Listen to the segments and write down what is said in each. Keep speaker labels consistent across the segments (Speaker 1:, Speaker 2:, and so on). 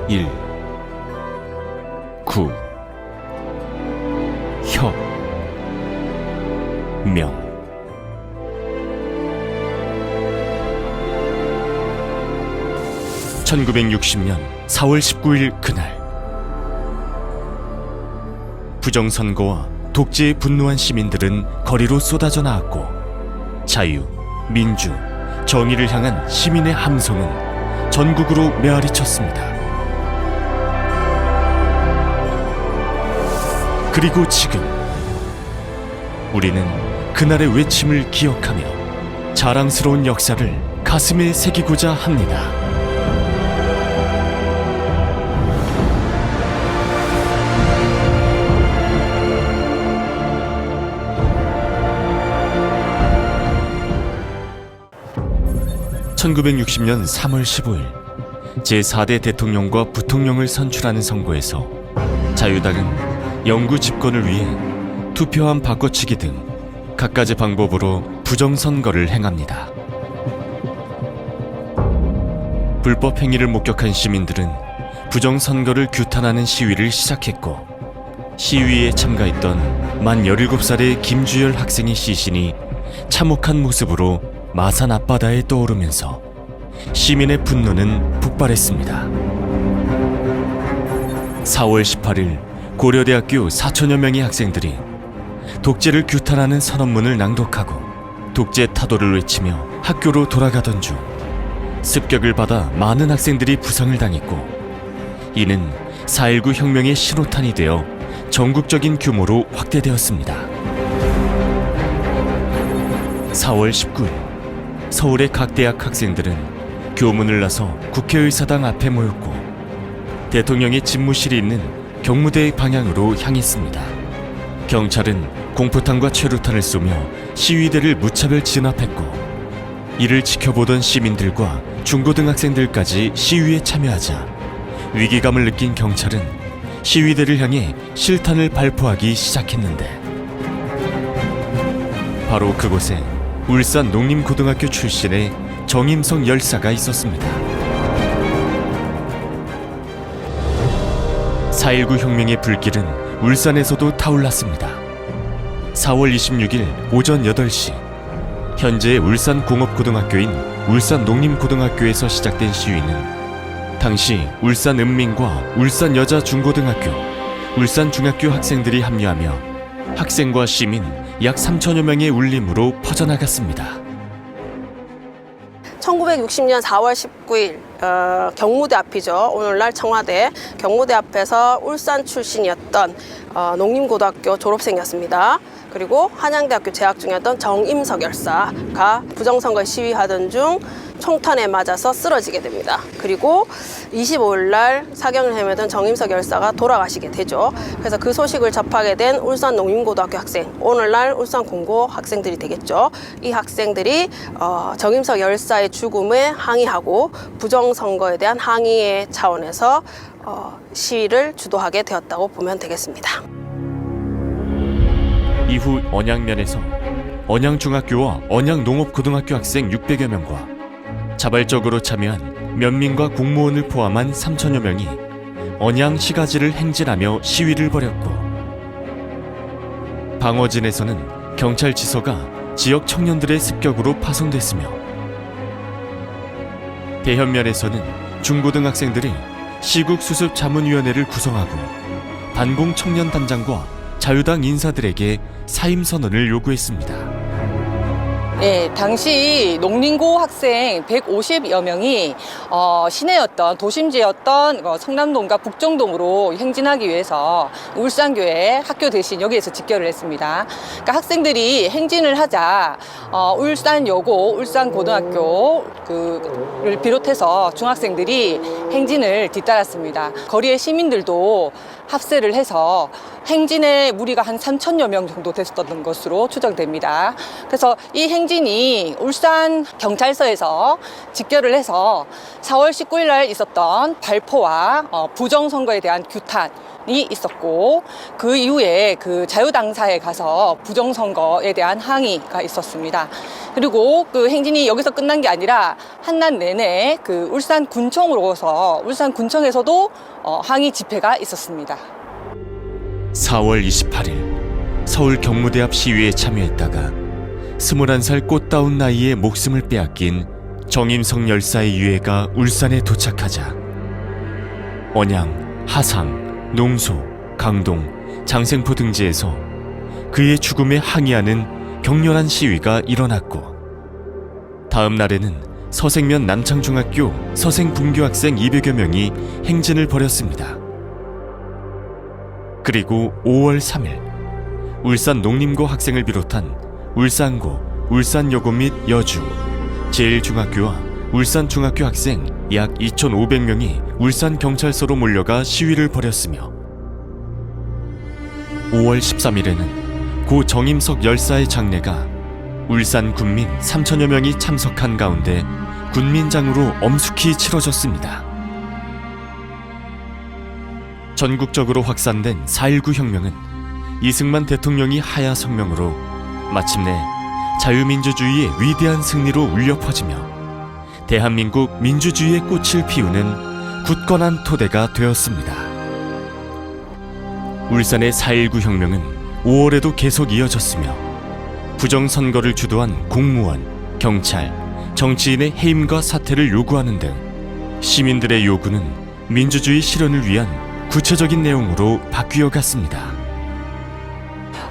Speaker 1: 1. 구. 혀. 명. (1960년 4월 19일) 그날, 부정선거와 독재에 분노한 시민들은 거리로 쏟아져 나왔고, 자유, 민주, 정의를 향한 시민의 함성은 전국으로 메아리쳤습니다. 그리고 지금 우리는 그날의 외침을 기억하며 자랑스러운 역사를 가슴에 새기고자 합니다. (1960년 3월 15일) 제4대 대통령과 부통령을 선출하는 선거에서 자유당은 영구 집권을 위해 투표함 바꿔치기 등 갖가지 방법으로 부정선거를 행합니다. 불법 행위를 목격한 시민들은 부정선거를 규탄하는 시위를 시작했고, 시위에 참가했던 만 17살의 김주열 학생의 시신이 참혹한 모습으로 마산 앞바다에 떠오르면서 시민의 분노는 폭발했습니다. 4월 18일 고려대학교 4천여 명의 학생들이 독재를 규탄하는 선언문을 낭독하고 독재 타도를 외치며 학교로 돌아가던 중 습격을 받아 많은 학생들이 부상을 당했고, 이는 4.19 혁명의 신호탄이 되어 전국적인 규모로 확대되었습니다. 4월 19일 서울의 각 대학 학생들은 교문을 나서 국회의사당 앞에 모였고, 대통령의 집무실이 있는 경무대 방향으로 향했습니다. 경찰은 공포탄과 최루탄을 쏘며 시위대를 무차별 진압했고, 이를 지켜보던 시민들과 중고등학생들까지 시위에 참여하자 위기감을 느낀 경찰은 시위대를 향해 실탄을 발포하기 시작했는데, 바로 그곳에 울산 농림고등학교 출신의 정임석 열사가 있었습니다. 4.19 혁명의 불길은 울산에서도 타올랐습니다. 4월 26일 오전 8시, 현재 울산공업고등학교인 울산농림고등학교에서 시작된 시위는 당시 울산은민과 울산여자중고등학교, 울산중학교 학생들이 합류하며 학생과 시민 약 3천여 명의 울림으로 퍼져나갔습니다.
Speaker 2: 1960년 4월 19일 경무대 앞이죠. 오늘날 청와대 경무대 앞에서 울산 출신이었던 농림고등학교 졸업생이었습니다. 그리고 한양대학교 재학 중이었던 정임석 열사가 부정선거 시위하던 중 총탄에 맞아서 쓰러지게 됩니다. 그리고 25일 날 사경을 헤매던 정임석 열사가 돌아가시게 되죠. 그래서 그 소식을 접하게 된 울산 농림고등학교 학생, 오늘날 울산 공고 학생들이 되겠죠. 이 학생들이 정임석 열사의 죽음에 항의하고 부정선거에 대한 항의의 차원에서 시위를 주도하게 되었다고 보면 되겠습니다.
Speaker 1: 이후 언양면에서 언양중학교와 언양농업고등학교 학생 600여 명과 자발적으로 참여한 면민과 공무원을 포함한 3천여 명이 언양시가지를 행진하며 시위를 벌였고, 방어진에서는 경찰지서가 지역 청년들의 습격으로 파손됐으며, 대현면에서는 중고등학생들이 시국수습자문위원회를 구성하고 반공청년단장과 자유당 인사들에게 사임선언을 요구했습니다.
Speaker 3: 네, 당시 농림고 학생 150여 명이 시내였던 도심지였던 성남동과 북정동으로 행진하기 위해서 울산교회 학교 대신 여기에서 집결을 했습니다. 그러니까 학생들이 행진을 하자 울산여고, 울산고등학교를 비롯해서 중학생들이 행진을 뒤따랐습니다. 거리의 시민들도 합세를 해서 행진의 무리가 한 3천여 명 정도 됐었던 것으로 추정됩니다. 그래서 이 행진이 울산 경찰서에서 집결을 해서 4월 19일 날 있었던 발포와 부정선거에 대한 규탄, 있었고, 그 이후에 그 자유당사에 가서 부정선거에 대한 항의가 있었습니다. 그리고 그 행진이 여기서 끝난 게 아니라 한낮 내내 그 울산군청으로서 울산군청에서도 항의 집회가 있었습니다.
Speaker 1: 4월 28일 서울 경무대 앞 시위에 참여했다가 21살 꽃다운 나이에 목숨을 빼앗긴 정임석 열사의 유해가 울산에 도착하자 언양, 하상, 농소, 강동, 장생포 등지에서 그의 죽음에 항의하는 격렬한 시위가 일어났고, 다음 날에는 서생면 남창중학교 서생분교 학생 200여 명이 행진을 벌였습니다. 그리고 5월 3일 울산 농림고 학생을 비롯한 울산고, 울산여고 및 여주, 제일중학교와 울산중학교 학생 약 2,500명이 울산경찰서로 몰려가 시위를 벌였으며, 5월 13일에는 고 정임석 열사의 장례가 울산 군민 3천여 명이 참석한 가운데 군민장으로 엄숙히 치러졌습니다. 전국적으로 확산된 4.19 혁명은 이승만 대통령이 하야 성명으로 마침내 자유민주주의의 위대한 승리로 울려 퍼지며 대한민국 민주주의의 꽃을 피우는 굳건한 토대가 되었습니다. 울산의 4.19 혁명은 5월에도 계속 이어졌으며 부정선거를 주도한 공무원, 경찰, 정치인의 해임과 사퇴를 요구하는 등 시민들의 요구는 민주주의 실현을 위한 구체적인 내용으로 바뀌어 갔습니다.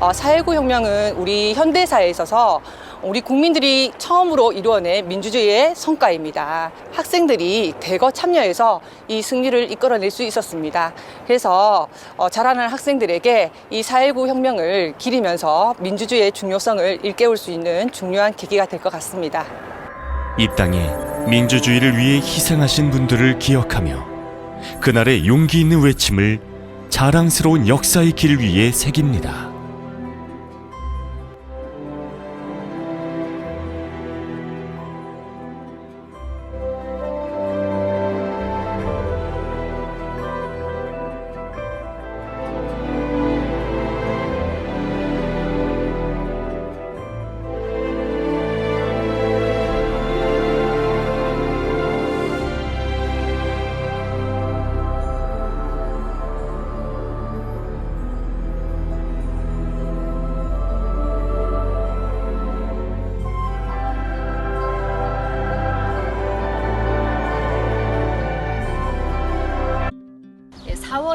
Speaker 3: 4.19 혁명은 우리 현대사에 있어서 우리 국민들이 처음으로 이루어낸 민주주의의 성과입니다. 학생들이 대거 참여해서 이 승리를 이끌어낼 수 있었습니다. 그래서 자라는 학생들에게 이 4.19 혁명을 기리면서 민주주의의 중요성을 일깨울 수 있는 중요한 계기가 될 것 같습니다.
Speaker 1: 이 땅에 민주주의를 위해 희생하신 분들을 기억하며 그날의 용기 있는 외침을 자랑스러운 역사의 길 위에 새깁니다.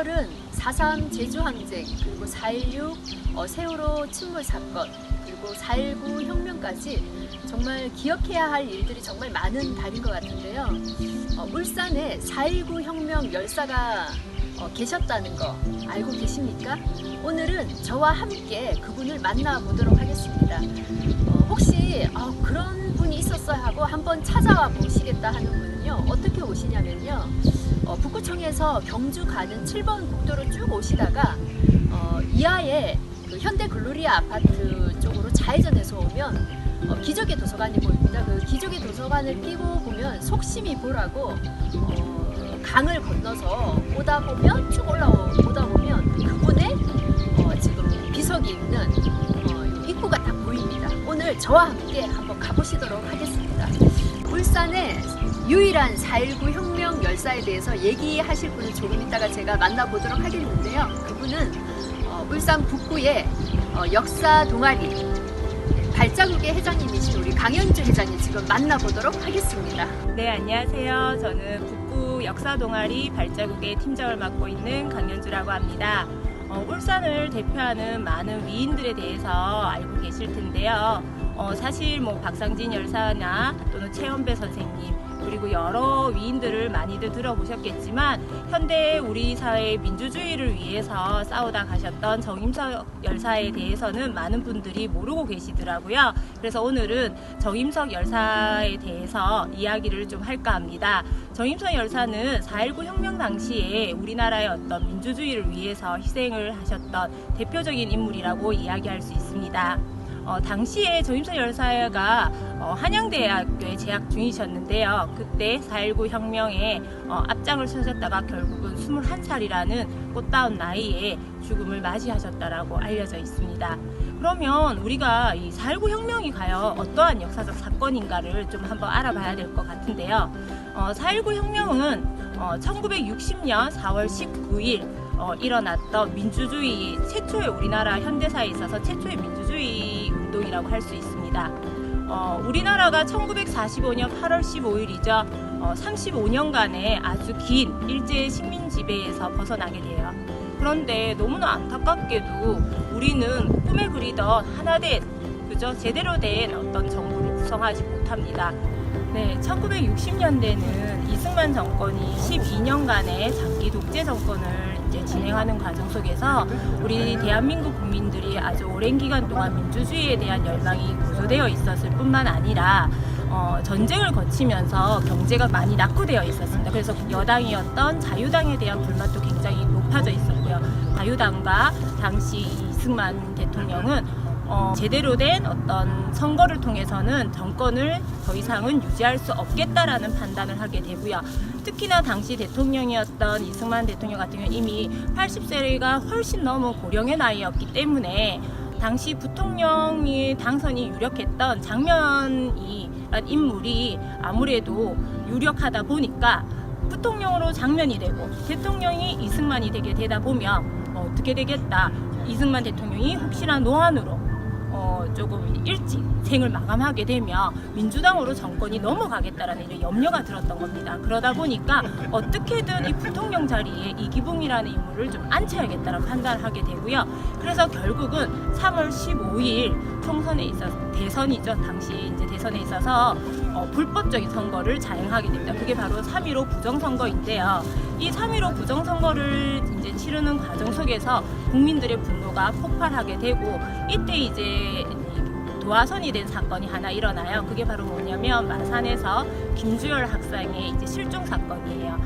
Speaker 4: 은 4.3 제주항쟁, 그리고 4.16 세월호 침몰 사건, 그리고 4.19 혁명까지 정말 기억해야 할 일들이 정말 많은 달인 것 같은데요. 울산에 4.19 혁명 열사가 계셨다는 거 알고 계십니까? 오늘은 저와 함께 그분을 만나보도록 하겠습니다. 혹시 그런 분이 있었어야 하고 한번 찾아와 보시겠다 하는 분은요, 어떻게 오시냐면요, 북구청에서 경주 가는 7번 국도로 쭉 오시다가 이하에 그 현대 글로리아 아파트 쪽으로 좌회전해서 오면 기적의 도서관이 보입니다. 그 기적의 도서관을 끼고 보면 속심이 보라고 강을 건너서 오다 보면 쭉 올라오다 보면 그분의 지금 비석이 있는 입구가 딱 보입니다. 오늘 저와 함께 한번 가보시도록 하겠습니다. 울산의 유일한 4.19 혁명 열사에 대해서 얘기하실 분을 조금 이따가 제가 만나보도록 하겠는데요. 그분은 울산 북구의 역사 동아리 발자국의 회장님이신 우리 강현주 회장님 지금 만나보도록 하겠습니다.
Speaker 5: 네, 안녕하세요. 저는 북구 역사 동아리 발자국의 팀장을 맡고 있는 강현주라고 합니다. 울산을 대표하는 많은 위인들에 대해서 알고 계실 텐데요. 사실 박상진 열사나 또는 최원배 선생님, 그리고 여러 위인들을 많이들 들어보셨겠지만 현대 우리 사회의 민주주의를 위해서 싸우다 가셨던 정임석 열사에 대해서는 많은 분들이 모르고 계시더라고요. 그래서 오늘은 정임석 열사에 대해서 이야기를 좀 할까 합니다. 정임석 열사는 4.19 혁명 당시에 우리나라의 어떤 민주주의를 위해서 희생을 하셨던 대표적인 인물이라고 이야기할 수 있습니다. 당시에 정임선 열사가 한양대학교에 재학 중이셨는데요. 그때 4.19 혁명에 앞장을 서셨다가 결국은 21살이라는 꽃다운 나이에 죽음을 맞이하셨다라고 알려져 있습니다. 그러면 우리가 이 4.19 혁명이 과연 어떠한 역사적 사건인가를 좀 한번 알아봐야 될 것 같은데요. 4.19 혁명은 1960년 4월 19일 일어났던 민주주의 최초의 우리나라 현대사에 있어서 최초의 민주주의 운동이라고 할 수 있습니다. 우리나라가 1945년 8월 15일이죠. 35년간의 아주 긴 일제 식민 지배에서 벗어나게 돼요. 그런데 너무나 안타깝게도 우리는 꿈에 그리던 하나된 그저 제대로 된 어떤 정부를 구성하지 못합니다. 네, 1960년대는 이승만 정권이 12년간의 장기 독재 정권을 이제 진행하는 과정 속에서 우리 대한민국 국민들이 아주 오랜 기간 동안 민주주의에 대한 열망이 고조되어 있었을 뿐만 아니라 전쟁을 거치면서 경제가 많이 낙후되어 있었습니다. 그래서 여당이었던 자유당에 대한 불만도 굉장히 높아져 있었고요. 자유당과 당시 이승만 대통령은 제대로 된 어떤 선거를 통해서는 정권을 더 이상은 유지할 수 없겠다라는 판단을 하게 되고요. 특히나 당시 대통령이었던 이승만 대통령 같은 경우는 이미 80세가 훨씬 넘은 고령의 나이였기 때문에 당시 부통령이 당선이 유력했던 장면이란 인물이 아무래도 유력하다 보니까 부통령으로 장면이 되고 대통령이 이승만이 되게 되다 보면 어떻게 되겠다. 이승만 대통령이 혹시나 노안으로 조금 일찍 생을 마감하게 되면 민주당으로 정권이 넘어가겠다라는 이런 염려가 들었던 겁니다. 그러다 보니까 어떻게든 이 부통령 자리에 이기붕이라는 인물을 좀 앉혀야겠다는 판단을 하게 되고요. 그래서 결국은 3월 15일 총선에 있어서 대선이죠. 당시 이제 대선에 있어서 불법적인 선거를 자행하게 됩니다. 그게 바로 3.15 부정선거인데요. 이 3.15 부정선거를 이제 치르는 과정 속에서 국민들의 분노가 폭발하게 되고 이때 이제 도화선이 된 사건이 하나 일어나요. 그게 바로 뭐냐면 마산에서 김주열 학생의 이제 실종 사건이에요.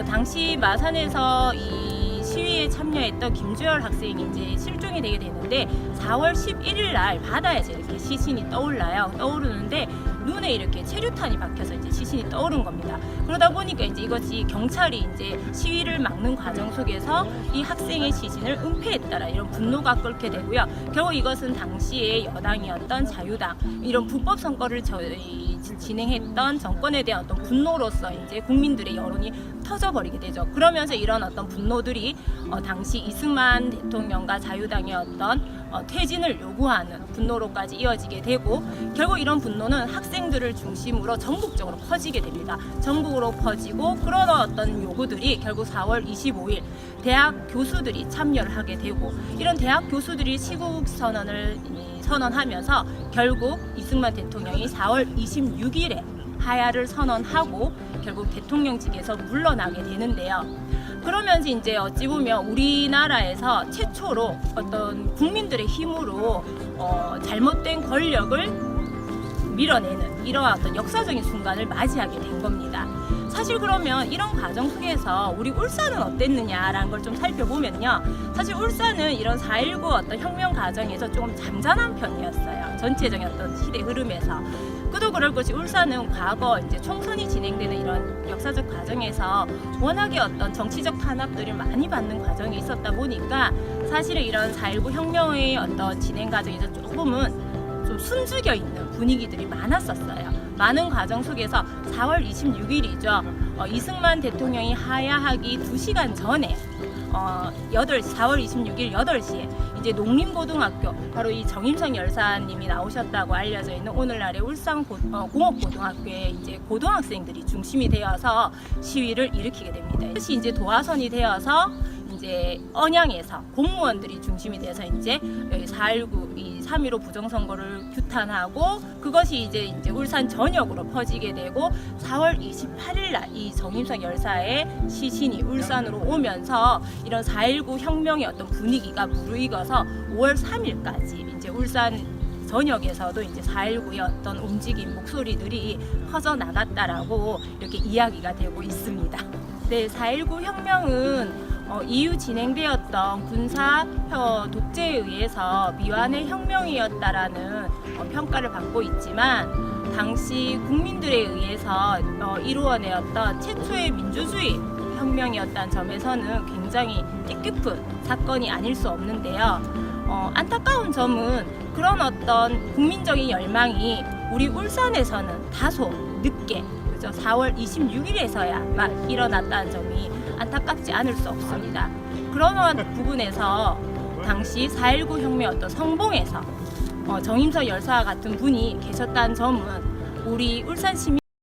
Speaker 5: 당시 마산에서 이 시위에 참여했던 김주열 학생이 이제 실종이 되게 되는데 4월 11일 날 바다에서 이렇게 시신이 떠오르는데 눈에 이렇게 체류탄이 박혀서 이제 시신이 떠오른 겁니다. 그러다 보니까 이제 이것이 경찰이 이제 시위를 막는 과정 속에서 이 학생의 시신을 은폐했다라 이런 분노가 끓게 되고요. 결국 이것은 당시에 여당이었던 자유당 이런 불법 선거를 진행했던 정권에 대한 어떤 분노로서 이제 국민들의 여론이 터져버리게 되죠. 그러면서 이런 어떤 분노들이 당시 이승만 대통령과 자유당의 어떤 퇴진을 요구하는 분노로까지 이어지게 되고 결국 이런 분노는 학생들을 중심으로 전국적으로 퍼지게 됩니다. 전국으로 퍼지고 그런 어떤 요구들이 결국 4월 25일 대학 교수들이 참여를 하게 되고 이런 대학 교수들이 시국 선언을 선언하면서 결국 이승만 대통령이 4월 26일에 하야를 선언하고 결국 대통령직에서 물러나게 되는데요. 그러면서 이제 어찌 보면 우리나라에서 최초로 어떤 국민들의 힘으로 잘못된 권력을 밀어내는 이러한 어떤 역사적인 순간을 맞이하게 된 겁니다. 사실 그러면 이런 과정 속에서 우리 울산은 어땠느냐라는 걸 좀 살펴보면요. 사실 울산은 이런 4.19 어떤 혁명 과정에서 조금 잠잠한 편이었어요. 전체적인 어떤 시대 흐름에서. 그도 그럴 것이 울산은 과거 이제 총선이 진행되는 이런 역사적 과정에서 워낙에 어떤 정치적 탄압들을 많이 받는 과정이 있었다 보니까 사실은 이런 4.19 혁명의 어떤 진행 과정에서 조금은 좀 숨죽여 있는 분위기들이 많았었어요. 많은 과정 속에서 4월 26일이죠. 이승만 대통령이 하야하기 2시간 전에 4월 26일 8시에 이제 농림고등학교 바로 이 정임선 열사님이 나오셨다고 알려져 있는 오늘날의 울산 공업고등학교에 이제 고등학생들이 중심이 되어서 시위를 일으키게 됩니다. 이것이 이제 도화선이 되어서 이제 언양에서 공무원들이 중심이 돼서 이제 4.19 이 3.15 부정선거를 규탄하고 그것이 이제 울산 전역으로 퍼지게 되고 4월 28일 날 이 정임선 열사의 시신이 울산으로 오면서 이런 4.19 혁명의 어떤 분위기가 무르익어서 5월 3일까지 이제 울산 전역에서도 이제 4.19의 어떤 움직임 목소리들이 퍼져 나갔다라고 이렇게 이야기가 되고 있습니다. 네, 4.19 혁명은 이후 진행되었던 군사 독재에 의해서 미완의 혁명이었다라는 평가를 받고 있지만 당시 국민들에 의해서 이루어내었던 최초의 민주주의 혁명이었다는 점에서는 굉장히 뜻깊은 사건이 아닐 수 없는데요. 안타까운 점은 그런 어떤 국민적인 열망이 우리 울산에서는 다소 늦게, 그죠? 4월 26일에서야 일어났다는 점이 안타깝지 않을 수 없습니다. 그런 부분에서 당시 4.19 혁명 어떤 성봉에서 정임석 열사와 같은 분이 계셨다는 점은 우리 울산 시민